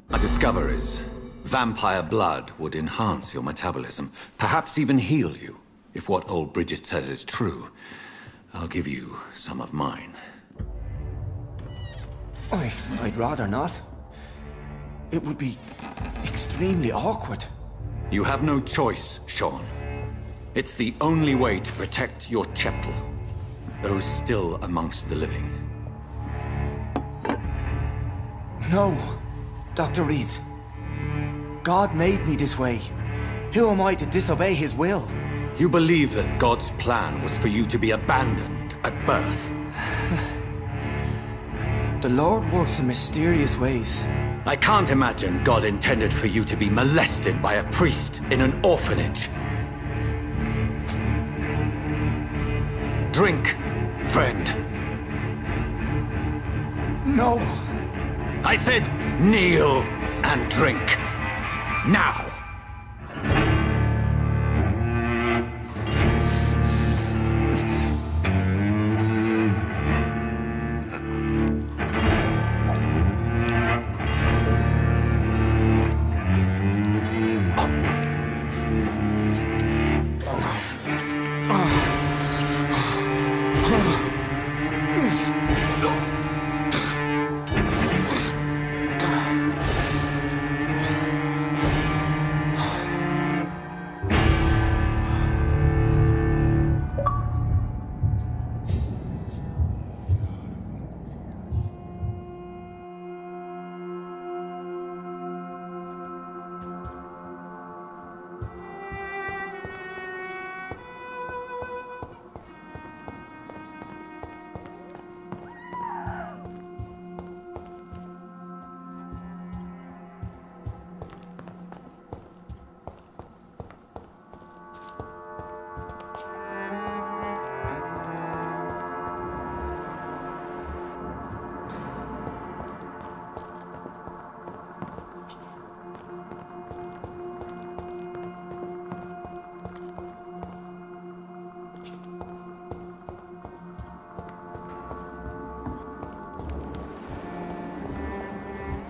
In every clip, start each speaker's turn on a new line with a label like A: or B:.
A: My discoveries. Vampire blood would enhance your metabolism, perhaps even heal you. If what old Bridget says is true, I'll give you some of mine.
B: I'd rather not. It would be extremely awkward.
A: You have no choice, Sean. It's the only way to protect your cheptel, those still amongst the living.
B: No, Dr. Reed. God made me this way. Who am I to disobey his will?
A: You believe that God's plan was for you to be abandoned at birth?
B: The Lord works in mysterious ways.
A: I can't imagine God intended for you to be molested by a priest in an orphanage. Drink, friend.
B: No!
A: I said kneel and drink. Now!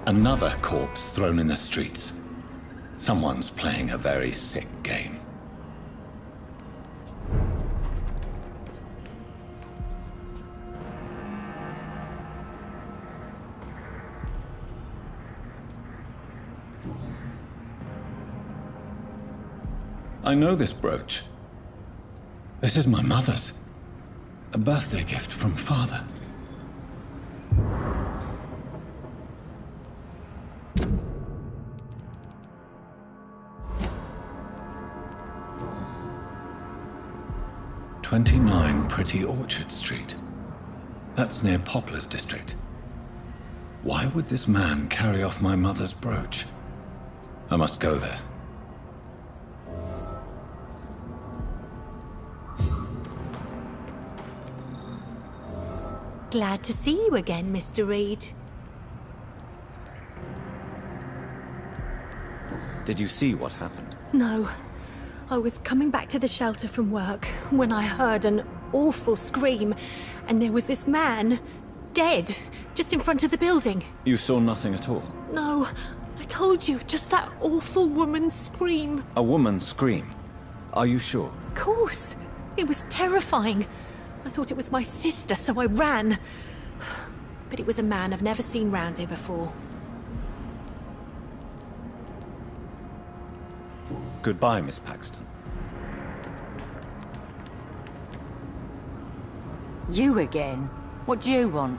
A: Another corpse thrown in the streets. Someone's playing a very sick game. I know this brooch. This is my mother's. A birthday gift from father. "29 Pretty Orchard Street. That's near Poplar's district. Why would this man carry off my mother's brooch? I must go there.
C: Glad to see you again, Mr. Reed.
A: Did you see what happened?
C: No. I was coming back to the shelter from work when I heard an awful scream, and there was this man, dead, just in front of the building.
A: You saw nothing at all?
C: No, I told you, just that awful woman's scream.
A: A woman scream? Are you sure?
C: Of course. It was terrifying. I thought it was my sister, so I ran. But it was a man I've never seen round here before.
A: Goodbye, Miss Paxton.
D: You again? What do you want?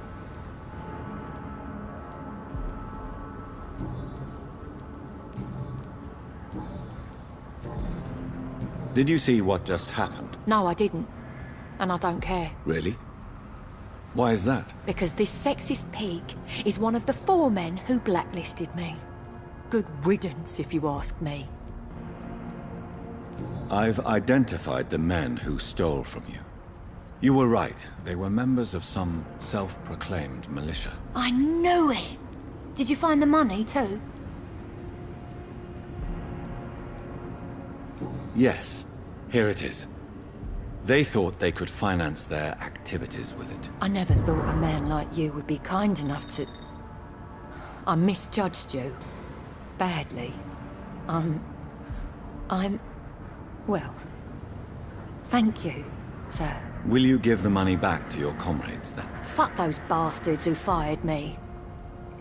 A: Did you see what just happened?
D: No, I didn't. And I don't care.
A: Really? Why is that?
D: Because this sexist pig is one of the 4 men who blacklisted me. Good riddance, if you ask me.
A: I've identified the men who stole from you. You were right. They were members of some self-proclaimed militia.
D: I knew it! Did you find the money, too?
A: Yes. Here it is. They thought they could finance their activities with it.
D: I never thought a man like you would be kind enough to... I misjudged you. badly. Well, thank you, sir.
A: Will you give the money back to your comrades, then?
D: Fuck those bastards who fired me.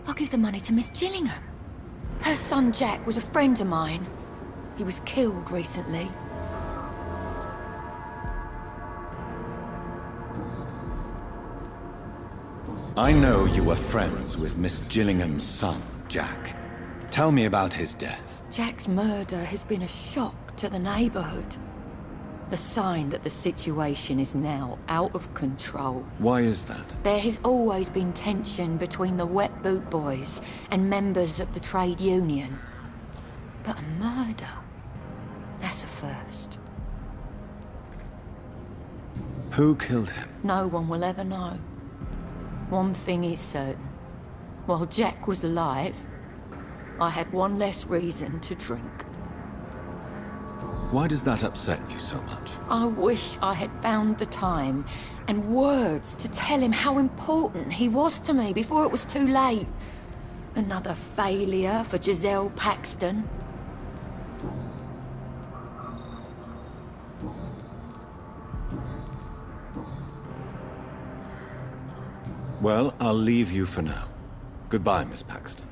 D: I'll give the money to Miss Gillingham. Her son Jack was a friend of mine. He was killed recently.
A: I know you were friends with Miss Gillingham's son, Jack. Tell me about his death.
D: Jack's murder has been a shock to the neighborhood. A sign that the situation is now out of control.
A: Why is that?
D: There has always been tension between the Wet Boot Boys and members of the trade union. But a murder? That's a first.
A: Who killed him?
D: No one will ever know. One thing is certain. While Jack was alive, I had one less reason to drink.
A: Why does that upset you so much?
D: I wish I had found the time and words to tell him how important he was to me before it was too late. Another failure for Giselle Paxton.
A: Well, I'll leave you for now. Goodbye, Miss Paxton.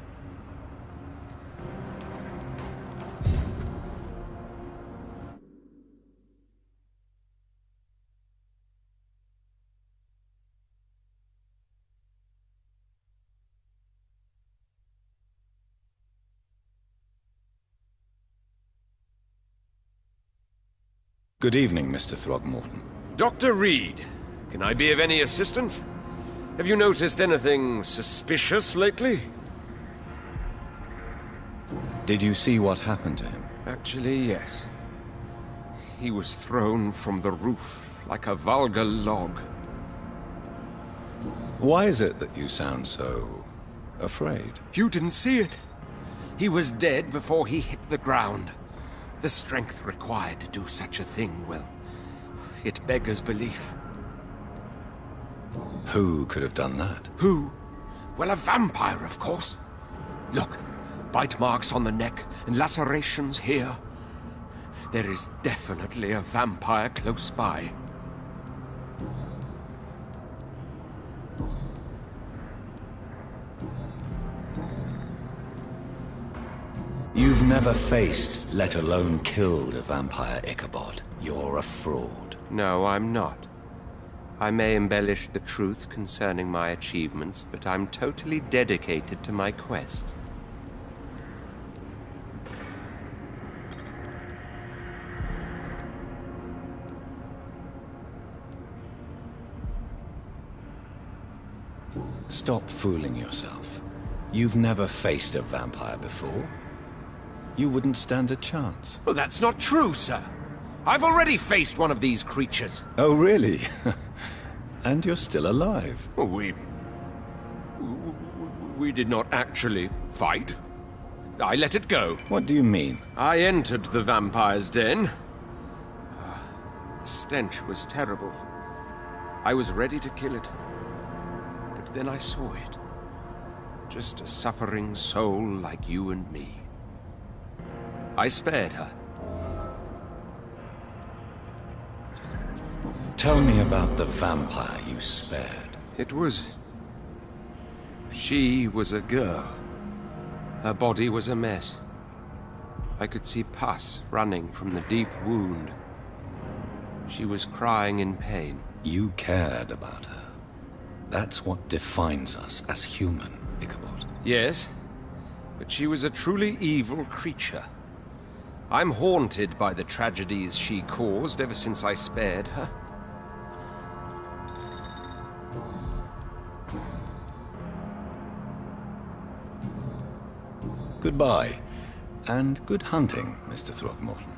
A: Good evening, Mr. Throgmorton.
E: Dr. Reed, can I be of any assistance? Have you noticed anything suspicious lately?
A: Did you see what happened to him?
E: Actually, yes. He was thrown from the roof like a vulgar log.
A: Why is it that you sound so afraid?
E: You didn't see it. He was dead before he hit the ground. The strength required to do such a thing, well, it beggars belief.
A: Who could have done that?
E: Who? Well, a vampire, of course. Look, bite marks on the neck and lacerations here. There is definitely a vampire close by.
A: You've never faced, let alone killed a vampire, Ichabod. You're a fraud.
E: No, I'm not. I may embellish the truth concerning my achievements, but I'm totally dedicated to my quest.
A: Stop fooling yourself. You've never faced a vampire before. You wouldn't stand a chance.
E: Well, that's not true, sir. I've already faced one of these creatures.
A: Oh, really? And you're still alive.
E: Well, we did not actually fight. I let it go.
A: What do you mean?
E: I entered the vampire's den. The stench was terrible. I was ready to kill it. But then I saw it. Just a suffering soul like you and me. I spared her.
A: Tell me about the vampire you spared.
E: It was... She was a girl. Her body was a mess. I could see pus running from the deep wound. She was crying in pain.
A: You cared about her. That's what defines us as human, Ichabod.
E: Yes, but she was a truly evil creature. I'm haunted by the tragedies she caused ever since I spared her.
A: Goodbye, and good hunting, Mr. Throgmorton.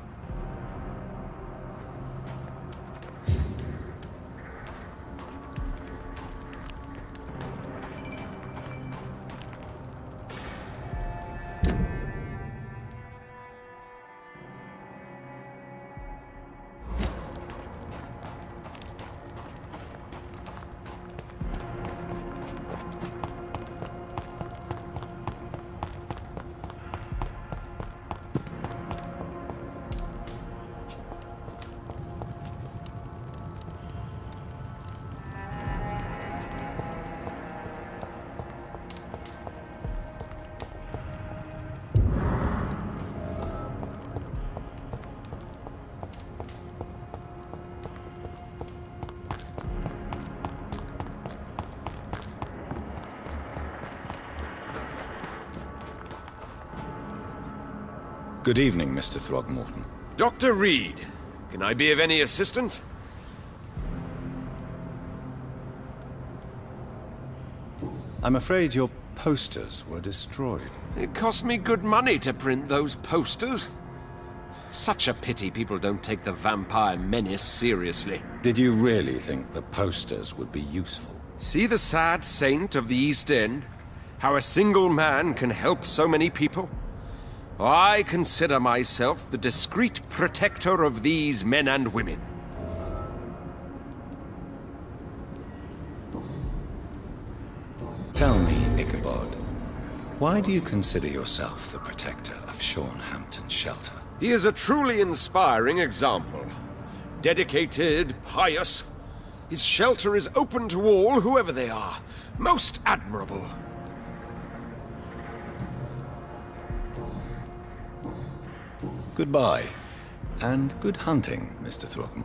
A: Good evening, Mr. Throgmorton.
E: Dr. Reed, can I be of any assistance?
A: I'm afraid your posters were destroyed.
E: It cost me good money to print those posters. Such a pity people don't take the vampire menace seriously.
A: Did you really think the posters would be useful?
E: See the sad saint of the East End? How a single man can help so many people? I consider myself the discreet protector of these men and women.
A: Tell me, Ichabod, why do you consider yourself the protector of Sean Hampton's shelter?
E: He is a truly inspiring example. Dedicated, pious. His shelter is open to all, whoever they are. Most admirable.
A: Goodbye, and good hunting, Mr. Throgmorton.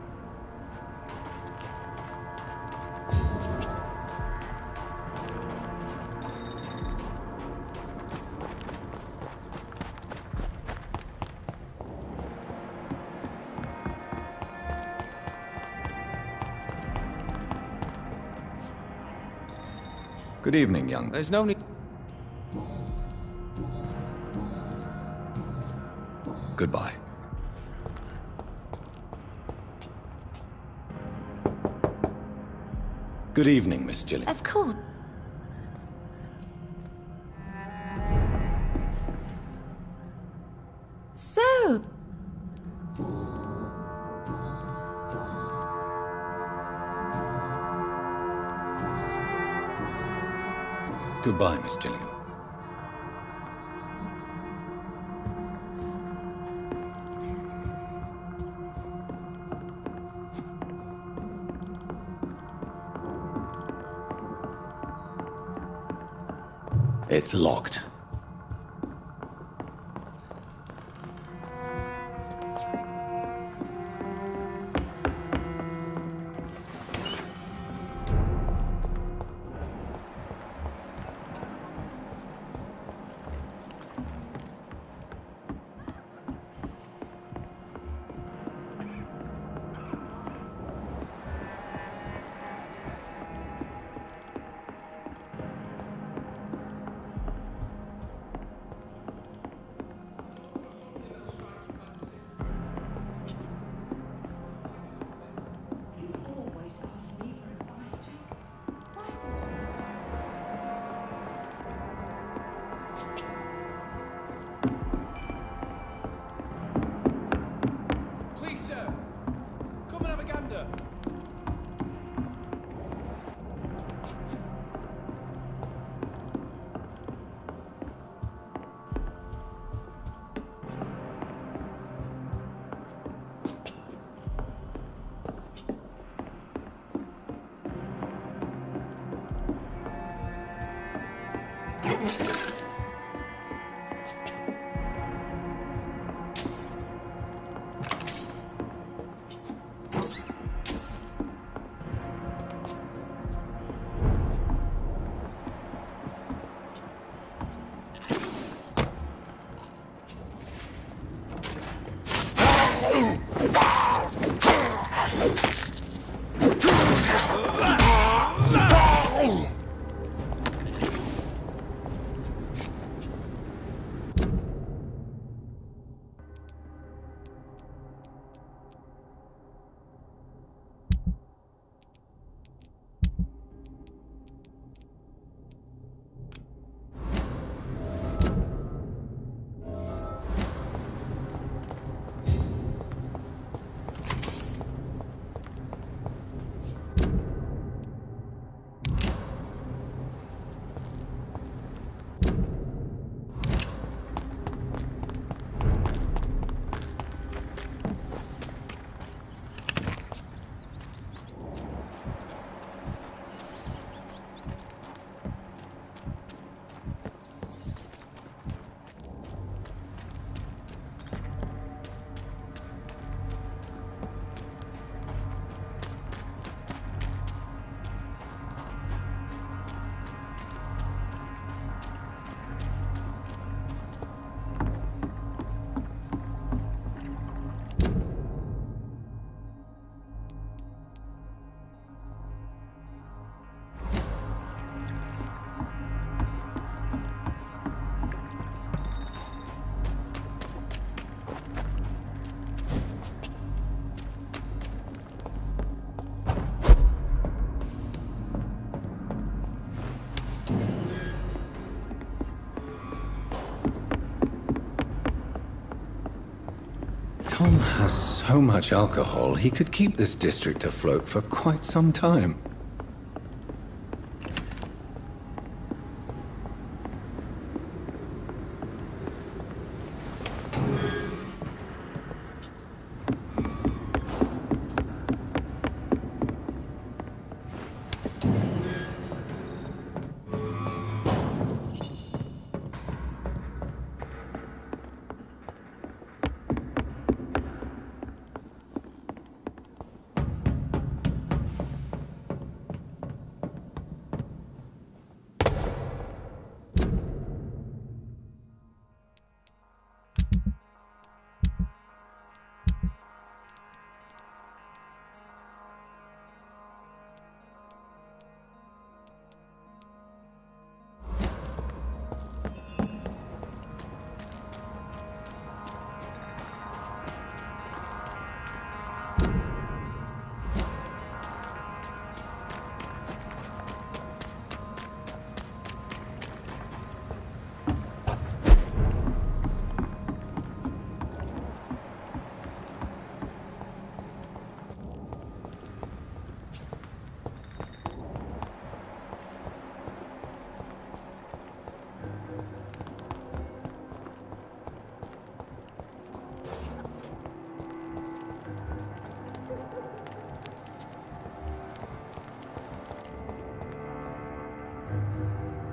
A: Good evening, young.
B: There's no need...
A: Goodbye. Good evening, Miss Gillian.
C: Of course. So...
A: Goodbye, Miss Gillian. It's locked.
B: Please, sir. Come and have a gander.
A: Tom has so much alcohol, he could keep this district afloat for quite some time.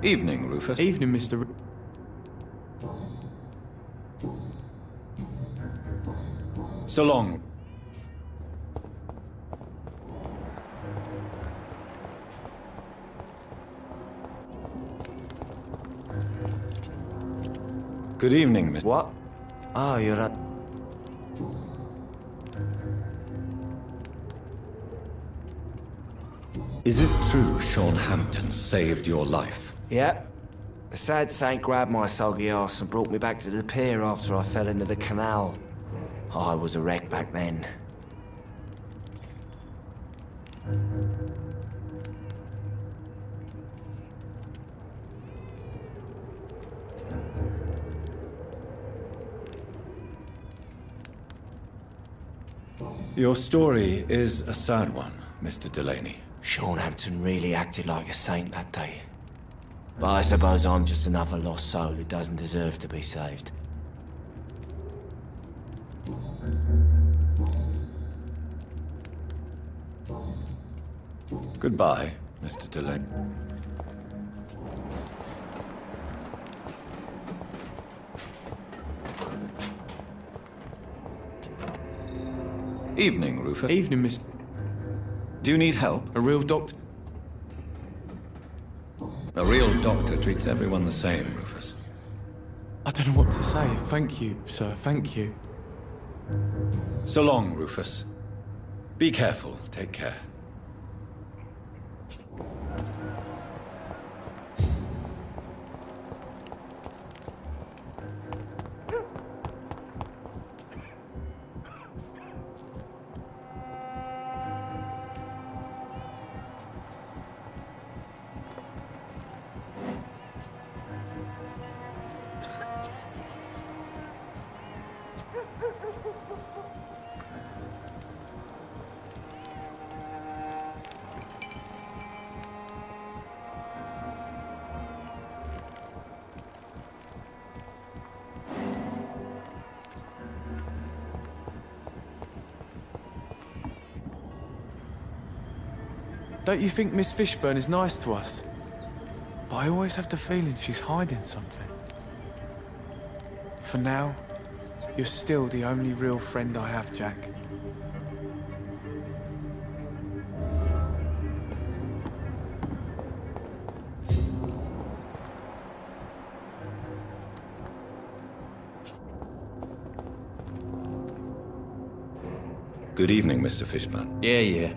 A: Evening, Rufus.
F: Evening, Mr.
A: So long. Good evening, Miss.
B: What? Oh, you're at...
A: Is it true Sean Hampton saved your life?
B: Yeah. The sad saint grabbed my soggy ass and brought me back to the pier after I fell into the canal. I was a wreck back then.
A: Your story is a sad one, Mr. Delaney.
B: Sean Hampton really acted like a saint that day. But I suppose I'm just another lost soul who doesn't deserve to be saved.
A: Goodbye, Mr. Delaney. Evening, Rufus.
F: Evening, Mr.
A: Do you need help?
F: A real doctor?
A: A real doctor treats everyone the same, Rufus.
F: I don't know what to say. Thank you, sir. Thank you.
A: So long, Rufus. Be careful. Take care.
F: Don't you think Miss Fishburne is nice to us? But I always have the feeling she's hiding something. For now, you're still the only real friend I have, Jack.
A: Good evening, Mr. Fishburne.
G: Yeah.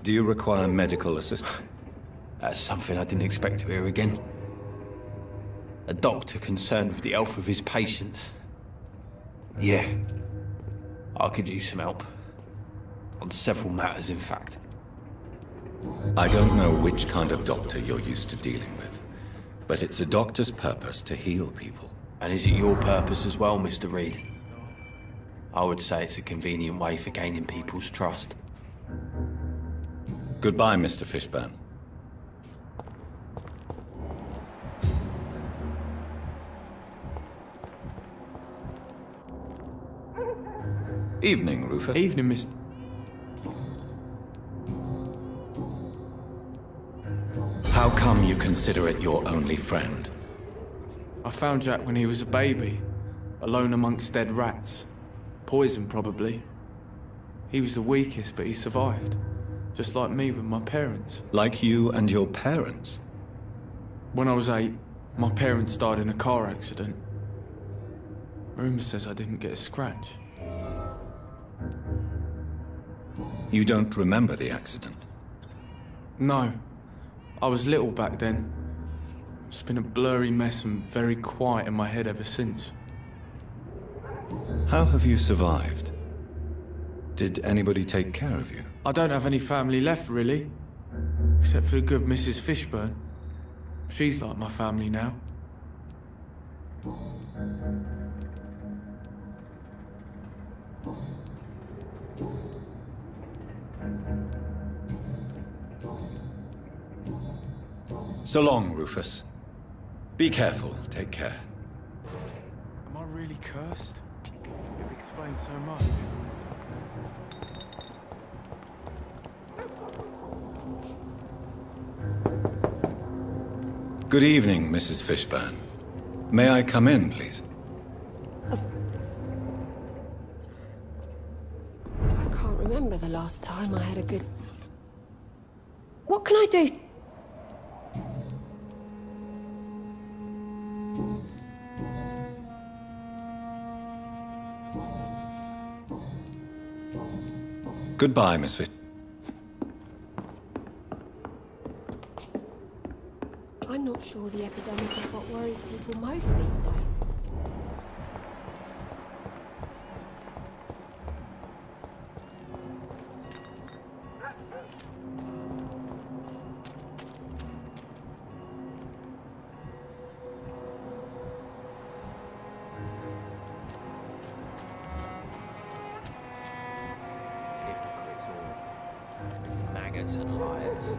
A: Do you require medical assistance?
G: That's something I didn't expect to hear again. A doctor concerned with the health of his patients. Yeah. I could use some help. On several matters, in fact.
A: I don't know which kind of doctor you're used to dealing with, But it's a doctor's purpose to heal people.
G: And is it your purpose as well, Mr. Reed? I would say it's a convenient way for gaining people's trust.
A: Goodbye, Mr. Fishburne. Evening, Rufus.
F: Evening, Mr.
A: How come you consider it your only friend?
F: I found Jack when he was a baby, alone amongst dead rats. Poison, probably. He was the weakest, but he survived. Just like me with my parents.
A: Like you and your parents?
F: When I was 8, my parents died in a car accident. Rumour says I didn't get a scratch.
A: You don't remember the accident?
F: No. I was little back then. It's been a blurry mess and very quiet in my head ever since.
A: How have you survived? Did anybody take care of you?
F: I don't have any family left, really. Except for the good Mrs. Fishburne. She's like my family now.
A: So long, Rufus. Be careful. Take care.
F: Am I really cursed? It explains so much.
A: Good evening, Mrs. Fishburne. May I come in, please?
H: I can't remember the last time I had a good... What can I do?
A: Goodbye, Miss Fish.
H: I'm not sure the epidemic is what worries people most these days.
G: Maggots and liars.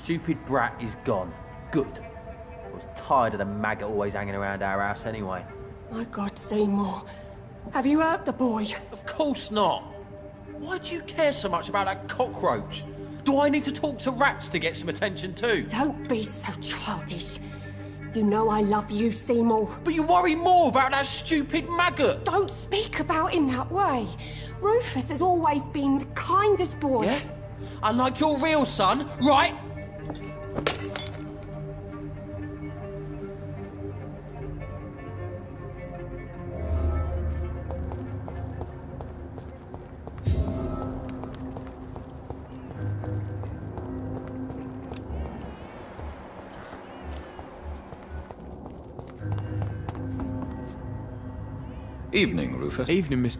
I: Stupid brat is gone. Good. I was tired of the maggot always hanging around our house anyway.
H: My God, Seymour. Have you hurt the boy?
G: Of course not. Why do you care so much about that cockroach? Do I need to talk to rats to get some attention too?
H: Don't be so childish. You know I love you, Seymour.
G: But you worry more about that stupid maggot.
H: Don't speak about him that way. Rufus has always been the kindest boy.
G: Yeah? Unlike your real son, right?
A: Evening, Rufus.
F: Evening, Mr.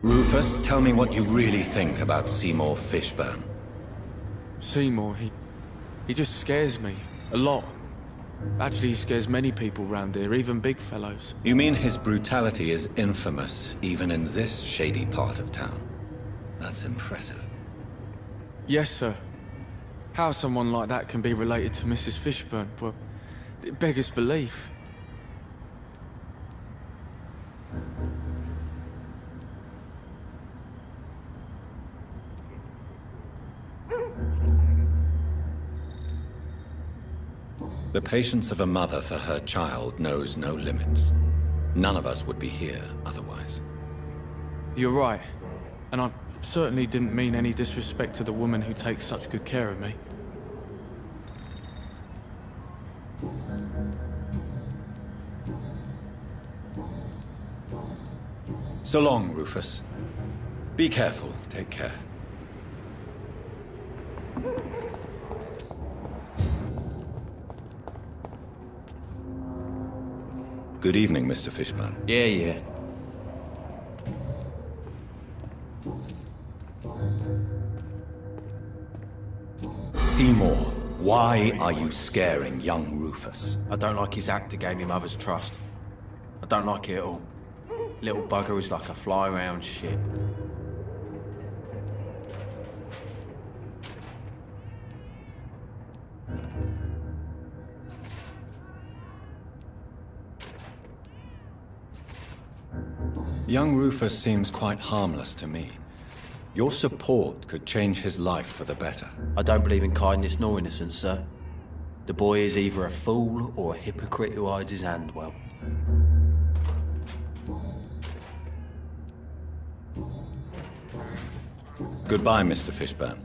A: Rufus, tell me what you really think about Seymour Fishburne.
F: Seymour, he just scares me. A lot. Actually, he scares many people round here, even big fellows.
A: You mean his brutality is infamous, even in this shady part of town? That's impressive.
F: Yes, sir. How someone like that can be related to Mrs. Fishburne, well, it beggars belief.
A: The patience of a mother for her child knows no limits. None of us would be here otherwise.
F: You're right. And I certainly didn't mean any disrespect to the woman who takes such good care of me.
A: So long, Rufus. Be careful. Take care. Good evening, Mr. Fishburne.
G: Yeah.
A: Seymour, why are you scaring young Rufus?
G: I don't like his act that gave me mother's trust. I don't like it at all. Little bugger is like a fly around shit.
A: Young Rufus seems quite harmless to me. Your support could change his life for the better.
G: I don't believe in kindness nor innocence, sir. The boy is either a fool or a hypocrite who hides his hand well.
A: Goodbye, Mr. Fishburne.